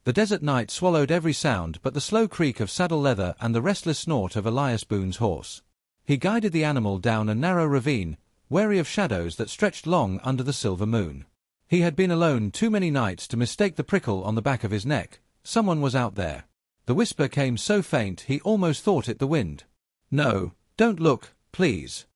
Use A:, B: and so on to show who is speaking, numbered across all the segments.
A: The desert night swallowed every sound but the slow creak of saddle leather and the restless snort of Elias Boone's horse. He guided the animal down a narrow ravine, wary of shadows that stretched long under the silver moon. He had been alone too many nights to mistake the prickle on the back of his neck. Someone was out there. The whisper came so faint he almost thought it the wind. "No, don't look, please."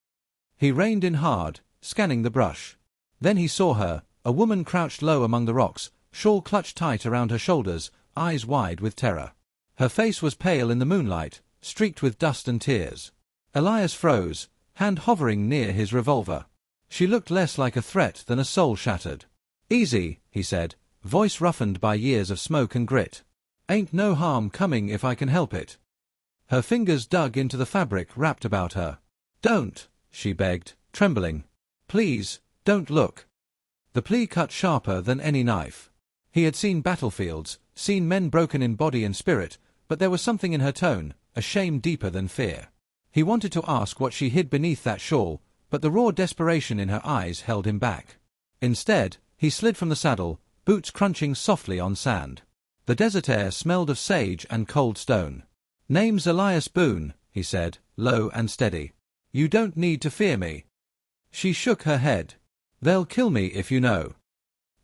A: He reined in hard, scanning the brush. Then he saw her, a woman crouched low among the rocks, shawl clutched tight around her shoulders, eyes wide with terror. Her face was pale in the moonlight, streaked with dust and tears. Elias froze, hand hovering near his revolver. She looked less like a threat than a soul shattered. "Easy," he said, voice roughened by years of smoke and grit. "Ain't no harm coming if I can help it." Her fingers dug into the fabric wrapped about her. "Don't," she begged, trembling. "Please, don't look." The plea cut sharper than any knife. He had seen battlefields, seen men broken in body and spirit, but there was something in her tone, a shame deeper than fear. He wanted to ask what she hid beneath that shawl, but the raw desperation in her eyes held him back. Instead, he slid from the saddle, boots crunching softly on sand. The desert air smelled of sage and cold stone. "Name's Elias Boone," he said, low and steady. "You don't need to fear me." She shook her head. "They'll kill me if you know."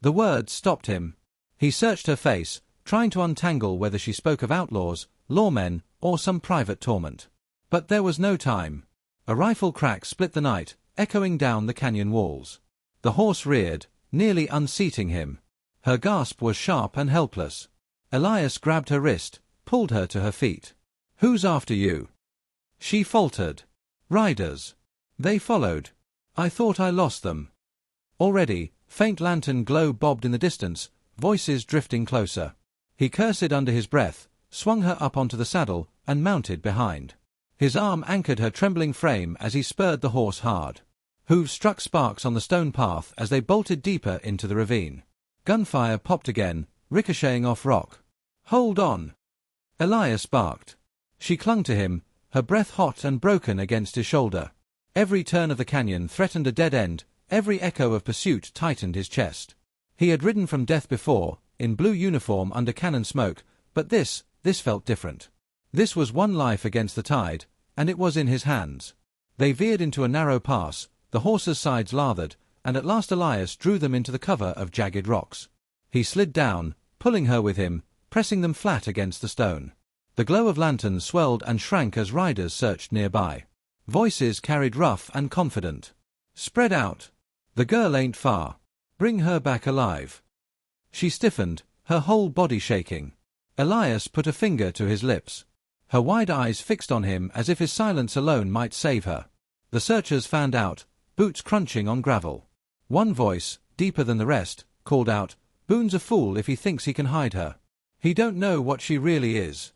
A: The words stopped him. He searched her face, trying to untangle whether she spoke of outlaws, lawmen, or some private torment. But there was no time. A rifle crack split the night, echoing down the canyon walls. The horse reared, nearly unseating him. Her gasp was sharp and helpless. Elias grabbed her wrist, pulled her to her feet. "Who's after you?" She faltered. "Riders. They followed. I thought I lost them." Already, faint lantern glow bobbed in the distance, voices drifting closer. He cursed under his breath, swung her up onto the saddle, and mounted behind. His arm anchored her trembling frame as he spurred the horse hard. Hooves struck sparks on the stone path as they bolted deeper into the ravine. Gunfire popped again, ricocheting off rock. "Hold on!" Elias barked. She clung to him, her breath hot and broken against his shoulder. Every turn of the canyon threatened a dead end, every echo of pursuit tightened his chest. He had ridden from death before, in blue uniform under cannon smoke, but this felt different. This was one life against the tide, and it was in his hands. They veered into a narrow pass, the horse's sides lathered, and at last Elias drew them into the cover of jagged rocks. He slid down, pulling her with him, pressing them flat against the stone. The glow of lanterns swelled and shrank as riders searched nearby. Voices carried rough and confident. "Spread out. The girl ain't far. Bring her back alive." She stiffened, her whole body shaking. Elias put a finger to his lips. Her wide eyes fixed on him as if his silence alone might save her. The searchers fanned out, boots crunching on gravel. One voice, deeper than the rest, called out, "Boone's a fool if he thinks he can hide her. He don't know what she really is."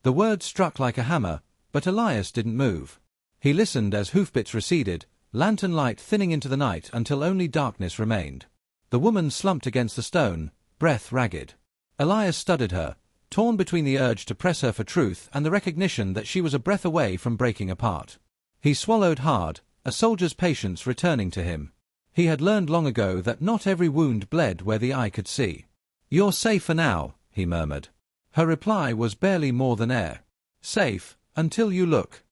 A: The words struck like a hammer, but Elias didn't move. He listened as hoofbeats receded, lantern light thinning into the night until only darkness remained. The woman slumped against the stone, breath ragged. Elias studied her, torn between the urge to press her for truth and the recognition that she was a breath away from breaking apart. He swallowed hard, a soldier's patience returning to him. He had learned long ago that not every wound bled where the eye could see. "You're safe for now," he murmured. Her reply was barely more than air. "Safe, until you look."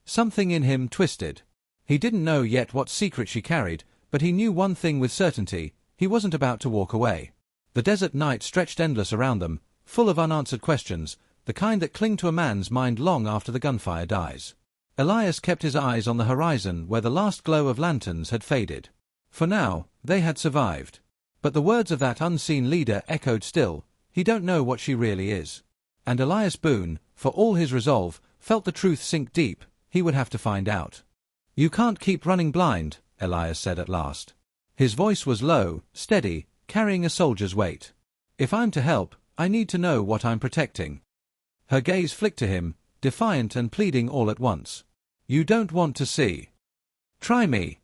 A: Something in him twisted. He didn't know yet what secret she carried, but he knew one thing with certainty: he wasn't about to walk away. The desert night stretched endless around them, full of unanswered questions, the kind that cling to a man's mind long after the gunfire dies. Elias kept his eyes on the horizon where the last glow of lanterns had faded. For now, they had survived. But the words of that unseen leader echoed still: "He don't know what she really is." And Elias Boone, for all his resolve, felt the truth sink deep. He would have to find out. "You can't keep running blind," Elias said at last. His voice was low, steady, carrying a soldier's weight. "If I'm to help, I need to know what I'm protecting." Her gaze flicked to him, defiant and pleading all at once. "You don't want to see. Try me."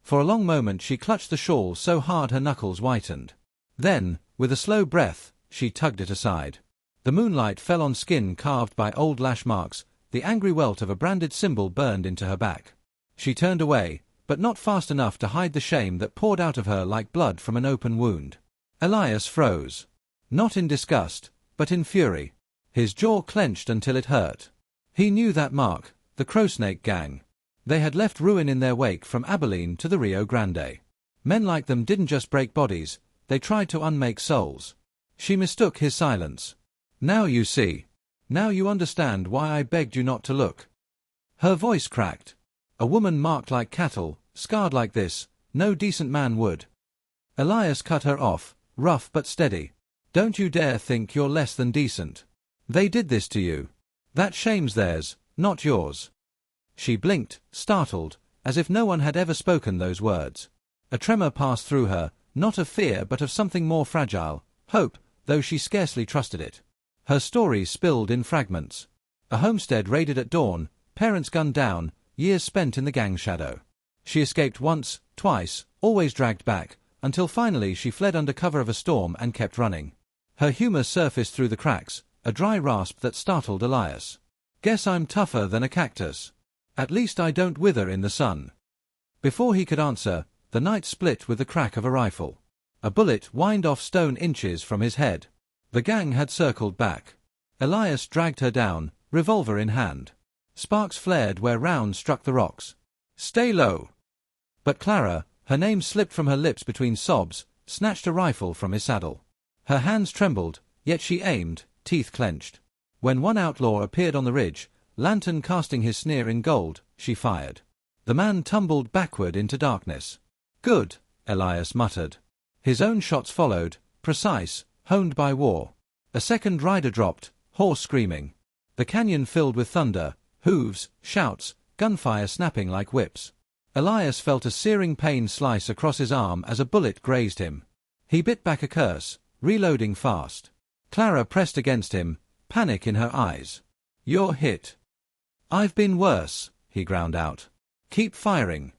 A: For a long moment she clutched the shawl so hard her knuckles whitened. Then, with a slow breath, she tugged it aside. The moonlight fell on skin carved by old lash marks, the angry welt of a branded symbol burned into her back. She turned away, but not fast enough to hide the shame that poured out of her like blood from an open wound. Elias froze. Not in disgust, but in fury. His jaw clenched until it hurt. He knew that mark, the Crowsnake gang. They had left ruin in their wake from Abilene to the Rio Grande. Men like them didn't just break bodies, they tried to unmake souls. She mistook his silence. Now you see. Now you understand why I begged you not to look. Her voice cracked. A woman marked like cattle, scarred like this, no decent man would. Elias cut her off, rough but steady. Don't you dare think you're less than decent. They did this to you. That shame's theirs, not yours. She blinked, startled, as if no one had ever spoken those words. A tremor passed through her, not of fear but of something more fragile, hope, though she scarcely trusted it. Her story spilled in fragments. A homestead raided at dawn, parents gunned down, years spent in the gang shadow. She escaped once, twice, always dragged back, until finally she fled under cover of a storm and kept running. Her humor surfaced through the cracks, a dry rasp that startled Elias. Guess I'm tougher than a cactus. At least I don't wither in the sun. Before he could answer, the night split with the crack of a rifle. A bullet whined off stone inches from his head. The gang had circled back. Elias dragged her down, revolver in hand. Sparks flared where rounds struck the rocks. Stay low. But Clara, her name slipped from her lips between sobs, snatched a rifle from his saddle. Her hands trembled, yet she aimed, teeth clenched. When one outlaw appeared on the ridge, lantern casting his sneer in gold, she fired. The man tumbled backward into darkness. Good, Elias muttered. His own shots followed, precise, honed by war. A second rider dropped, horse screaming. The canyon filled with thunder, hooves, shouts, gunfire snapping like whips. Elias felt a searing pain slice across his arm as a bullet grazed him. He bit back a curse, reloading fast. Clara pressed against him, panic in her eyes. You're hit. I've been worse, he ground out. Keep firing.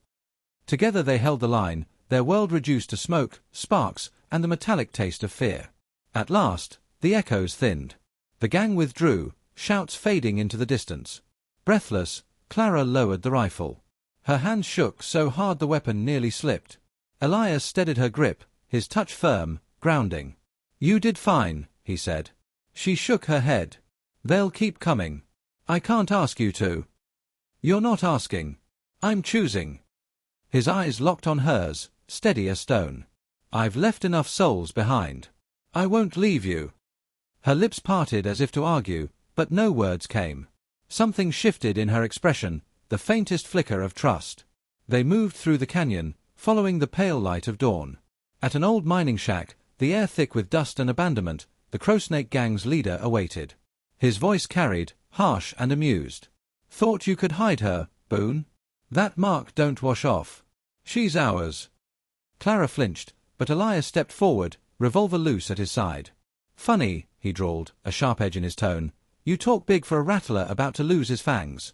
A: Together they held the line, their world reduced to smoke, sparks, and the metallic taste of fear. At last, the echoes thinned. The gang withdrew, shouts fading into the distance. Breathless, Clara lowered the rifle. Her hands shook so hard the weapon nearly slipped. Elias steadied her grip, his touch firm, grounding. You did fine, he said. She shook her head. They'll keep coming. I can't ask you to. You're not asking. I'm choosing. His eyes locked on hers, steady as stone. I've left enough souls behind. I won't leave you. Her lips parted as if to argue, but no words came. Something shifted in her expression, the faintest flicker of trust. They moved through the canyon, following the pale light of dawn. At an old mining shack, the air thick with dust and abandonment, the Crowsnake gang's leader awaited. His voice carried, harsh and amused. Thought you could hide her, Boone? That mark don't wash off. She's ours. Clara flinched, but Elias stepped forward, revolver loose at his side. Funny, he drawled, a sharp edge in his tone. You talk big for a rattler about to lose his fangs.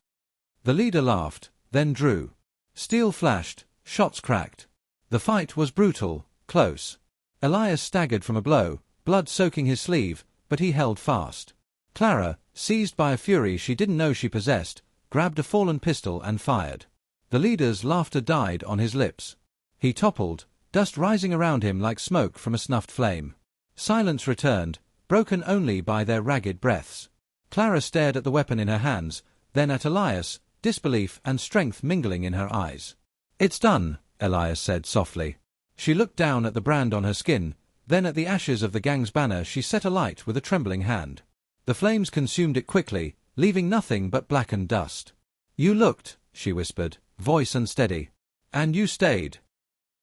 A: The leader laughed, then drew. Steel flashed, shots cracked. The fight was brutal, close. Elias staggered from a blow, blood soaking his sleeve, but he held fast. Clara, seized by a fury she didn't know she possessed, grabbed a fallen pistol and fired. The leader's laughter died on his lips. He toppled, dust rising around him like smoke from a snuffed flame. Silence returned, broken only by their ragged breaths. Clara stared at the weapon in her hands, then at Elias, disbelief and strength mingling in her eyes. It's done, Elias said softly. She looked down at the brand on her skin, then at the ashes of the gang's banner she set alight with a trembling hand. The flames consumed it quickly, leaving nothing but blackened dust. You looked, she whispered, voice unsteady. And you stayed.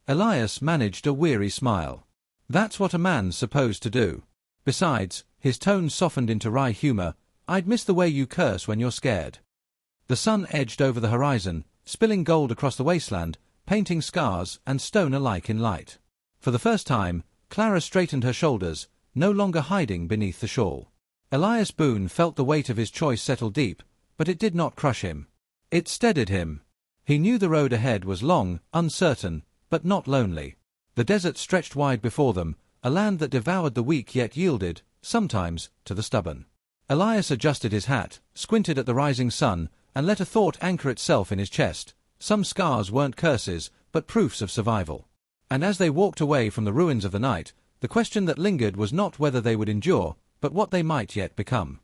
A: Elias managed a weary smile. That's what a man's supposed to do. Besides, his tone softened into wry humor, I'd miss the way you curse when you're scared. The sun edged over the horizon, spilling gold across the wasteland, painting scars and stone alike in light. For the first time, Clara straightened her shoulders, no longer hiding beneath the shawl. Elias Boone felt the weight of his choice settle deep, but it did not crush him. It steadied him. He knew the road ahead was long, uncertain, but not lonely. The desert stretched wide before them, a land that devoured the weak yet yielded, sometimes, to the stubborn. Elias adjusted his hat, squinted at the rising sun, and let a thought anchor itself in his chest. Some scars weren't curses, but proofs of survival. And as they walked away from the ruins of the night, The question that lingered was not whether they would endure, but what they might yet become.